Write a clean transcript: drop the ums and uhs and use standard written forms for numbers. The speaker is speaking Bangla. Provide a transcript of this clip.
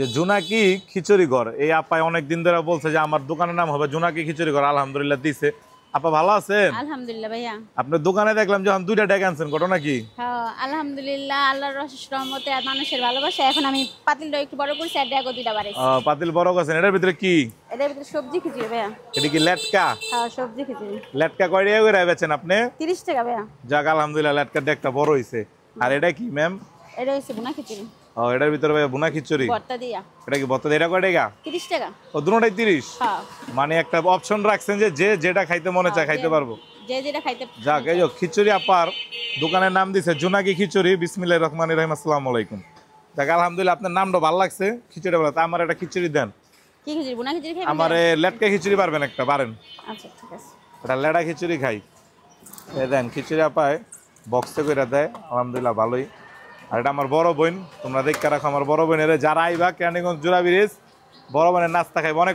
যে জোনাকি খিচুড়ি ঘর, এই আপায় অনেকদিন ধরে বলছে যে আমার দোকানের নাম হবে জোনাকি খিচুড়ি ঘর। আলহামদুলিল্লাহ দিছে। আপা ভালো আছেন? আলহামদুলিল্লাহ ভাইয়া। আপনার দোকানে দেখলাম যখন দুইটা ডেক আনছেন, ঘটনা কি? হ্যাঁ আলহামদুলিল্লাহ, আল্লাহর অশেষ রহমতে আর মানুষের ভালোবাসা এখন আমি পাতিলটা একটু বড় করছি আর ডেগো দুইটা বাড়াইছি। পাতিল বড় করছেন, এটার ভিতরে কি? এটার ভিতরে সবজি খিচুড়ি ভাইয়া। এটা কি লেটকা? হ্যাঁ সবজি খিচুড়ি। লেটকা কয় টাকা করে বেচেন আপনি? 30 টাকা ভাইয়া। যাক আলহামদুলিল্লাহ, লেটকার ডেকটা বড় হইছে। আর এটা কি ম্যাম? এটা হচ্ছে ভুনা খিচুড়ি এটার ভিতরে ভাই ভুনা খিচুড়ি। ভর্তা দিয়া। এটা কি ভর্তা? এটা কয় টাকা? 30 টাকা। দুটোটাই 30? হ্যাঁ। মানে একটা অপশন রাখছেন যে যে যেটা খাইতে মনে চায় খাইতে পারবো। যে যেটা খাইতে। যাক, এই যে খিচুড়ি আপার দোকানের নাম দিছে জোনাকি খিচুড়ি। বিসমিল্লাহির রহমানির রহিম। আসসালামু আলাইকুম। যাক আলহামদুলিল্লাহ, আপনার নামটা ভালো লাগছে, খিচুড়ি ভালো। তা আমার একটা খিচুড়ি দেন। কি খিচুড়ি? ভুনা খিচুড়ি খাইবেন? আমারে লেটকা খিচুড়ি পারবেন একটা? পারেন। আচ্ছা ঠিক আছে। এটা লেডা খিচুড়ি খাই। এই দেন খিচুড়ি আপায় বক্সে করে দেয়, আলহামদুলিল্লাহ ভালোই। আর এটা আমার বড় বোন, তোমরা দেখতে রাখো আমার বড় বোনের যারা আইবা কেরানীগঞ্জ জোড়া ব্রিজ, বড় বোনের নাস্তা খাইব অনেক।